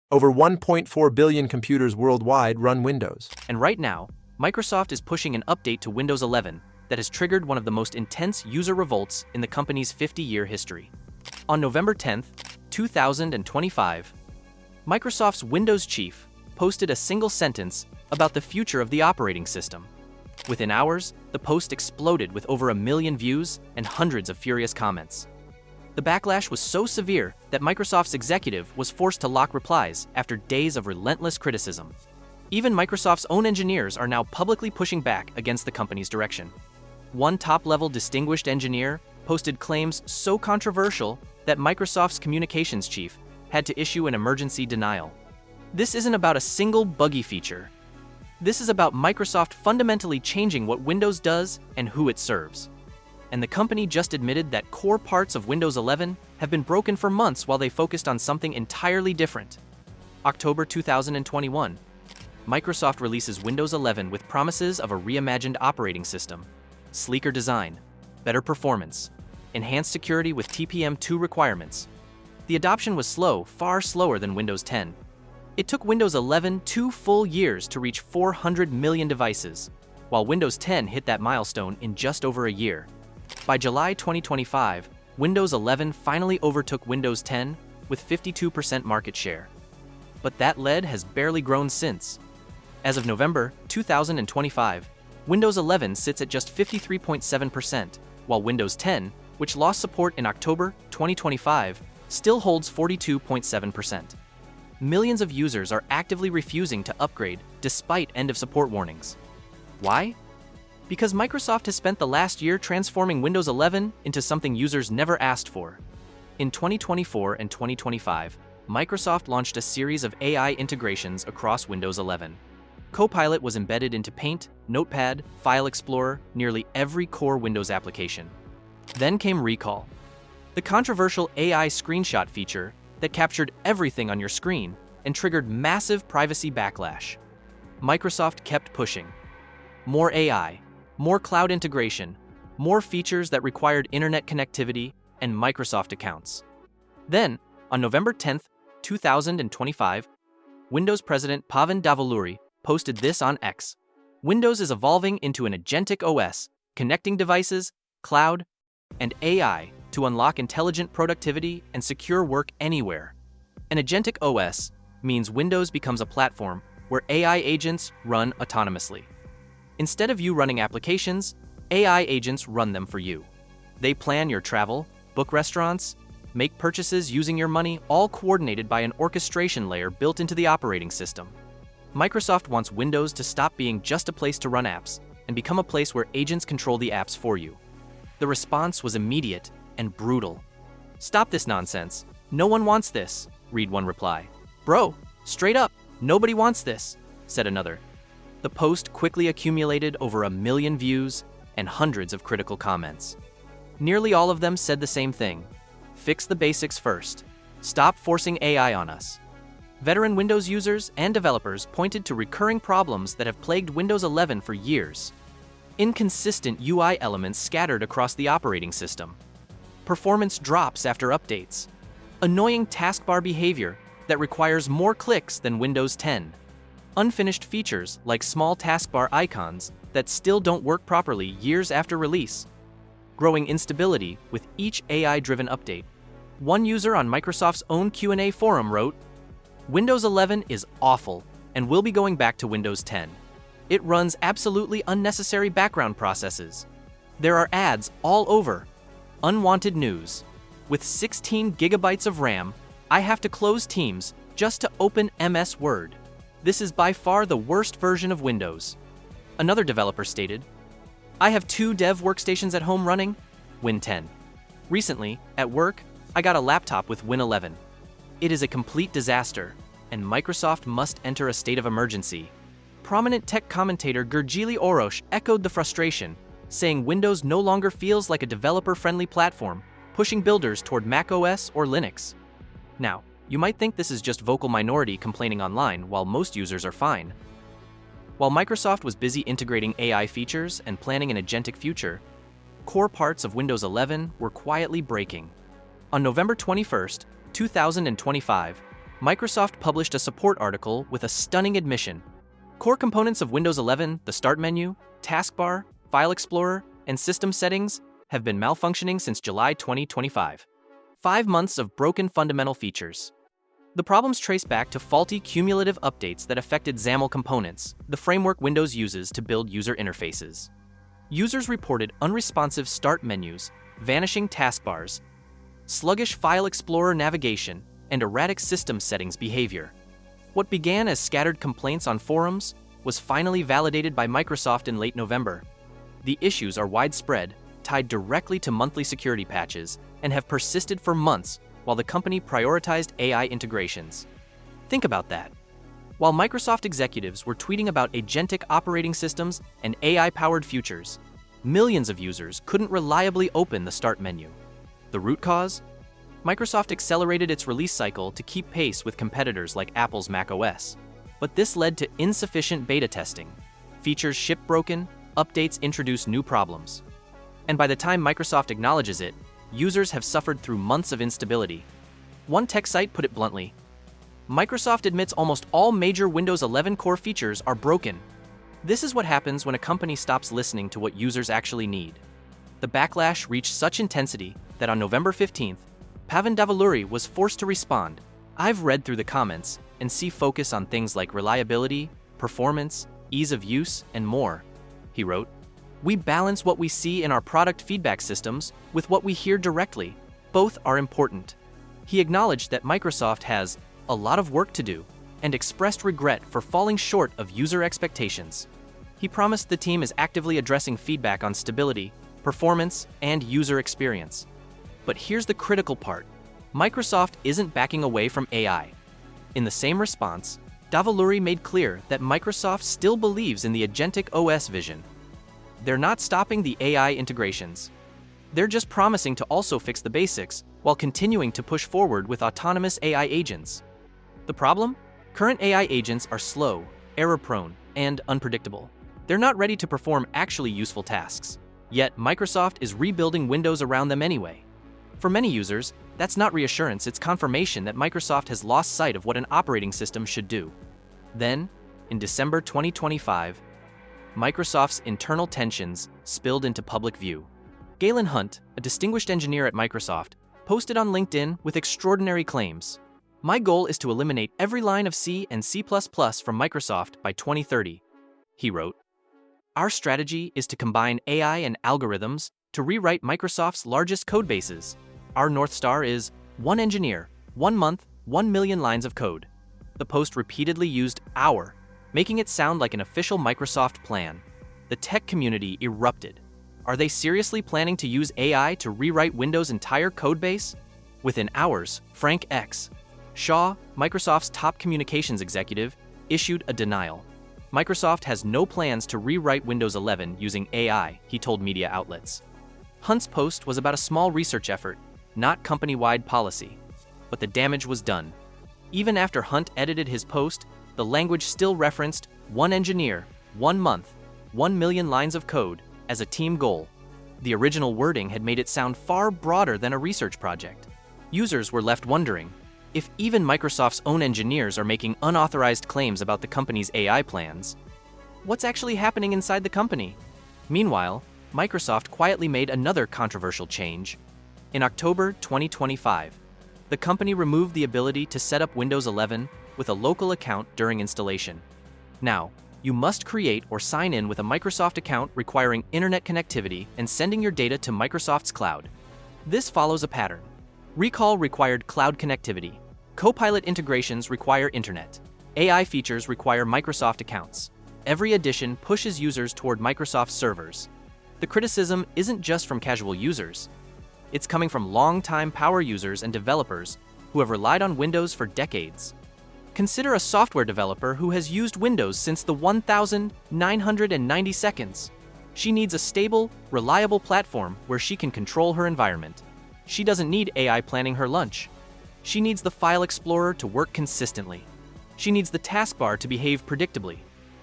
Over 1.4 billion computers worldwide run Windows. And right now, Microsoft is pushing an update to Windows 11 that has triggered one of the most intense user revolts in the company's 50-year history. On November 10, 2025, Microsoft's Windows chief posted a single sentence about the future of the operating system. Within hours, the post exploded with over 1 million views and hundreds of furious comments. The backlash was so severe that Microsoft's executive was forced to lock replies after days of relentless criticism. Even Microsoft's own engineers are now publicly pushing back against the company's direction. One top-level distinguished engineer posted claims so controversial that Microsoft's communications chief had to issue an emergency denial. This isn't about a single buggy feature. This is about Microsoft fundamentally changing what Windows does and who it serves. And the company just admitted that core parts of Windows 11 have been broken for months while they focused on something entirely different. October 2021, Microsoft releases Windows 11 with promises of a reimagined operating system, sleeker design, better performance, enhanced security with TPM2 requirements. The adoption was slow, far slower than Windows 10. It took Windows 11 2 full years to reach 400 million devices, while Windows 10 hit that milestone in just over a year. By July 2025, Windows 11 finally overtook Windows 10 with 52% market share. But that lead has barely grown since. As of November 2025, Windows 11 sits at just 53.7%, while Windows 10, which lost support in October 2025, still holds 42.7%. Millions of users are actively refusing to upgrade despite end-of-support warnings. Why? Because Microsoft has spent the last year transforming Windows 11 into something users never asked for. In 2024 and 2025, Microsoft launched a series of AI integrations across Windows 11. Copilot was embedded into Paint, Notepad, File Explorer, nearly every core Windows application. Then came Recall, the controversial AI screenshot feature that captured everything on your screen and triggered massive privacy backlash. Microsoft kept pushing. More AI, more cloud integration, more features that required internet connectivity and Microsoft accounts. Then, on November 10, 2025, Windows President Pavan Davuluri posted this on X. Windows is evolving into an Agentic OS, connecting devices, cloud, and AI to unlock intelligent productivity and secure work anywhere. An Agentic OS means Windows becomes a platform where AI agents run autonomously. Instead of you running applications, AI agents run them for you. They plan your travel, book restaurants, make purchases using your money, all coordinated by an orchestration layer built into the operating system. Microsoft wants Windows to stop being just a place to run apps and become a place where agents control the apps for you. The response was immediate and brutal. "Stop this nonsense. No one wants this," read one reply. "Bro, straight up, nobody wants this," said another. The post quickly accumulated over 1 million views and hundreds of critical comments. Nearly all of them said the same thing: fix the basics first. Stop forcing AI on us. Veteran Windows users and developers pointed to recurring problems that have plagued Windows 11 for years. Inconsistent UI elements scattered across the operating system. Performance drops after updates. Annoying taskbar behavior that requires more clicks than Windows 10. Unfinished features like small taskbar icons that still don't work properly years after release. Growing instability with each AI-driven update. One user on Microsoft's own Q&A forum wrote, "Windows 11 is awful and we'll be going back to Windows 10. It runs absolutely unnecessary background processes. There are ads all over. Unwanted news. With 16 gigabytes of RAM, I have to close Teams just to open MS Word. This is by far the worst version of Windows." Another developer stated, "I have 2 dev workstations at home running Win 10. Recently, at work, I got a laptop with Win 11. It is a complete disaster, and Microsoft must enter a state of emergency." Prominent tech commentator Gergely Orosz echoed the frustration, saying Windows no longer feels like a developer-friendly platform, pushing builders toward macOS or Linux. Now, you might think this is just vocal minority complaining online while most users are fine. While Microsoft was busy integrating AI features and planning an agentic future, core parts of Windows 11 were quietly breaking. On November 21, 2025, Microsoft published a support article with a stunning admission. Core components of Windows 11, the Start menu, Taskbar, File Explorer, and System Settings have been malfunctioning since July 2025. 5 months of broken fundamental features. The problems trace back to faulty cumulative updates that affected XAML components, the framework Windows uses to build user interfaces. Users reported unresponsive Start menus, vanishing taskbars, sluggish File Explorer navigation, and erratic system settings behavior. What began as scattered complaints on forums was finally validated by Microsoft in late November. The issues are widespread, tied directly to monthly security patches, and have persisted for months while the company prioritized AI integrations. Think about that. While Microsoft executives were tweeting about agentic operating systems and AI-powered futures, millions of users couldn't reliably open the Start menu. The root cause? Microsoft accelerated its release cycle to keep pace with competitors like Apple's macOS. But this led to insufficient beta testing. Features ship broken, updates introduce new problems. And by the time Microsoft acknowledges it, users have suffered through months of instability. One tech site put it bluntly: Microsoft admits almost all major Windows 11 core features are broken. This is what happens when a company stops listening to what users actually need. The backlash reached such intensity that on November 15th, Pavan Davuluri was forced to respond. "I've read through the comments and see focus on things like reliability, performance, ease of use, and more," he wrote. "We balance what we see in our product feedback systems with what we hear directly. Both are important." He acknowledged that Microsoft has a lot of work to do and expressed regret for falling short of user expectations. He promised the team is actively addressing feedback on stability, performance, and user experience. But here's the critical part: Microsoft isn't backing away from AI. In the same response, Davuluri made clear that Microsoft still believes in the Agentic OS vision. They're not stopping the AI integrations. They're just promising to also fix the basics while continuing to push forward with autonomous AI agents. The problem? Current AI agents are slow, error-prone, and unpredictable. They're not ready to perform actually useful tasks. Yet Microsoft is rebuilding Windows around them anyway. For many users, that's not reassurance, it's confirmation that Microsoft has lost sight of what an operating system should do. Then, in December 2025, Microsoft's internal tensions spilled into public view. Galen Hunt, a distinguished engineer at Microsoft, posted on LinkedIn with extraordinary claims. "My goal is to eliminate every line of C and C++ from Microsoft by 2030, he wrote. "Our strategy is to combine AI and algorithms to rewrite Microsoft's largest codebases. Our North Star is 1 engineer, 1 month, 1 million lines of code." The post repeatedly used "our," making it sound like an official Microsoft plan. The tech community erupted. Are they seriously planning to use AI to rewrite Windows' entire codebase? Within hours, Frank X. Shaw, Microsoft's top communications executive, issued a denial. Microsoft has no plans to rewrite Windows 11 using AI, he told media outlets. Hunt's post was about a small research effort, not company-wide policy. But the damage was done. Even after Hunt edited his post, the language still referenced 1 engineer, 1 month, 1 million lines of code as a team goal. The original wording had made it sound far broader than a research project. Users were left wondering, if even Microsoft's own engineers are making unauthorized claims about the company's AI plans, what's actually happening inside the company? Meanwhile, Microsoft quietly made another controversial change. In October 2025, the company removed the ability to set up Windows 11 with a local account during installation. Now, you must create or sign in with a Microsoft account requiring internet connectivity and sending your data to Microsoft's cloud. This follows a pattern. Recall required cloud connectivity. Copilot integrations require internet. AI features require Microsoft accounts. Every addition pushes users toward Microsoft servers. The criticism isn't just from casual users. It's coming from long-time power users and developers who have relied on Windows for decades. Consider a software developer who has used Windows since the 1990 seconds. She needs a stable, reliable platform where she can control her environment. She doesn't need AI planning her lunch. She needs the File Explorer to work consistently. She needs the taskbar to behave predictably.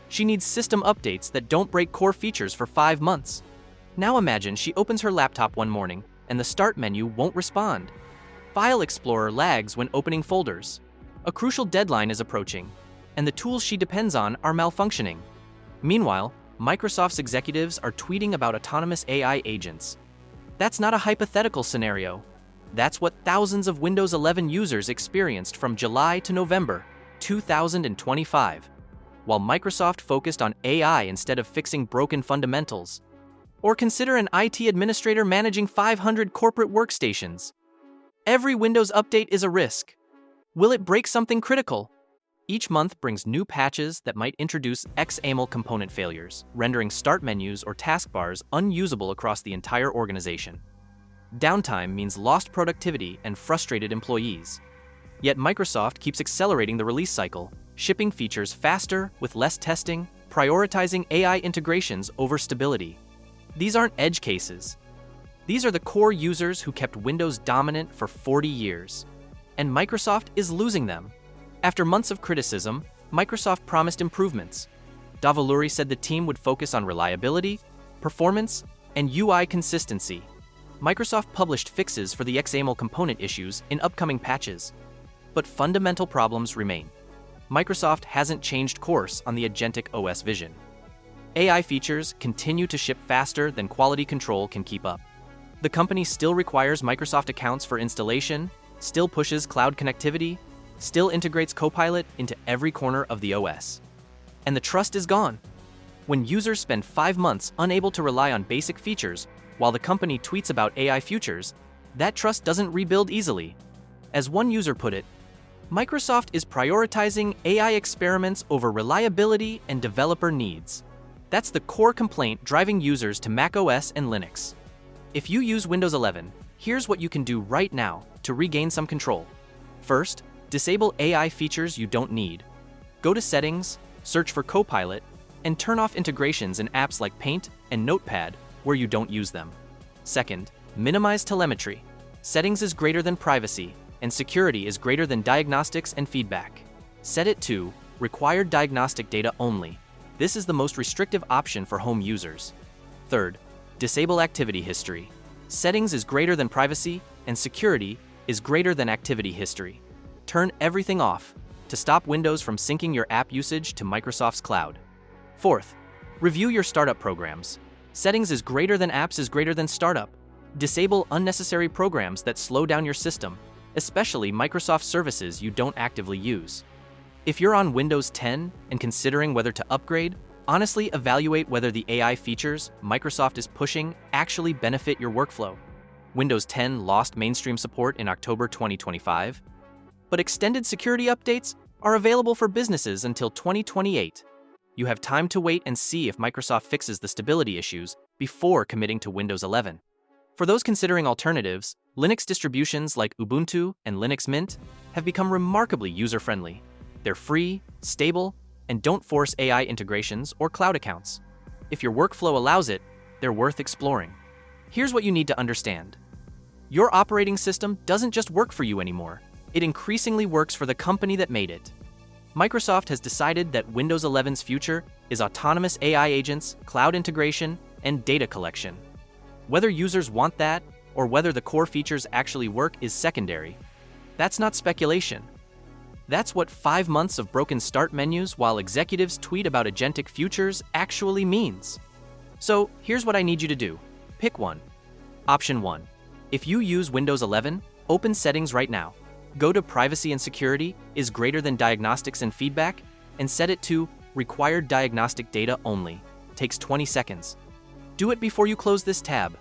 She needs system updates that don't break core features for 5 months. Now imagine she opens her laptop one morning and the Start menu won't respond. File Explorer lags when opening folders. A crucial deadline is approaching, and the tools she depends on are malfunctioning. Meanwhile, Microsoft's executives are tweeting about autonomous AI agents. That's not a hypothetical scenario. That's what thousands of Windows 11 users experienced from July to November 2025, while Microsoft focused on AI instead of fixing broken fundamentals. Or consider an IT administrator managing 500 corporate workstations. Every Windows update is a risk. Will it break something critical? Each month brings new patches that might introduce XAML component failures, rendering start menus or taskbars unusable across the entire organization. Downtime means lost productivity and frustrated employees. Yet Microsoft keeps accelerating the release cycle, shipping features faster with less testing, prioritizing AI integrations over stability. These aren't edge cases. These are the core users who kept Windows dominant for 40 years. And Microsoft is losing them. After months of criticism, Microsoft promised improvements. Davuluri said the team would focus on reliability, performance, and UI consistency. Microsoft published fixes for the XAML component issues in upcoming patches. But fundamental problems remain. Microsoft hasn't changed course on the Agentic OS vision. AI features continue to ship faster than quality control can keep up. The company still requires Microsoft accounts for installation, still pushes cloud connectivity, still integrates Copilot into every corner of the OS. And the trust is gone. When users spend 5 months unable to rely on basic features while the company tweets about AI futures, that trust doesn't rebuild easily. As one user put it, Microsoft is prioritizing AI experiments over reliability and developer needs. That's the core complaint driving users to macOS and Linux. If you use Windows 11, here's what you can do right now to regain some control. First, disable AI features you don't need. Go to Settings, search for Copilot, and turn off integrations in apps like Paint and Notepad where you don't use them. Second, minimize telemetry. Settings is greater than privacy, and security is greater than diagnostics and feedback. Set it to required diagnostic data only. This is the most restrictive option for home users. Third, disable activity history. Settings is greater than privacy, and security is greater than activity history. Turn everything off to stop Windows from syncing your app usage to Microsoft's cloud. Fourth, review your startup programs. Settings is greater than apps is greater than startup. Disable unnecessary programs that slow down your system, especially Microsoft services you don't actively use. If you're on Windows 10 and considering whether to upgrade, honestly evaluate whether the AI features Microsoft is pushing actually benefit your workflow. Windows 10 lost mainstream support in October 2025, but extended security updates are available for businesses until 2028. You have time to wait and see if Microsoft fixes the stability issues before committing to Windows 11. For those considering alternatives, Linux distributions like Ubuntu and Linux Mint have become remarkably user-friendly. They're free, stable, and don't force AI integrations or cloud accounts. If your workflow allows it, they're worth exploring. Here's what you need to understand. Your operating system doesn't just work for you anymore. It increasingly works for the company that made it. Microsoft has decided that Windows 11's future is autonomous AI agents, cloud integration, and data collection. Whether users want that or whether the core features actually work is secondary. That's not speculation. That's what 5 months of broken start menus while executives tweet about agentic futures actually means. So here's what I need you to do. Pick one. Option 1. If you use Windows 11, open Settings right now. Go to Privacy and Security is greater than diagnostics and feedback, and set it to required diagnostic data only. Takes 20 seconds. Do it before you close this tab.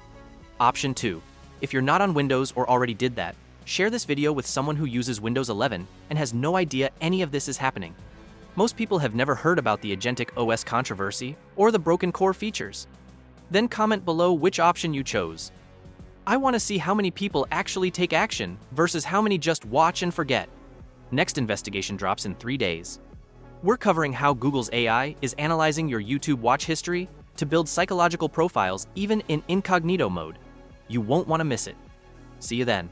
Option 2. If you're not on Windows or already did that, share this video with someone who uses Windows 11 and has no idea any of this is happening. Most people have never heard about the Agentic OS controversy or the broken core features. Then comment below which option you chose. I want to see how many people actually take action versus how many just watch and forget. Next investigation drops in 3 days. We're covering how Google's AI is analyzing your YouTube watch history to build psychological profiles even in incognito mode. You won't want to miss it. See you then.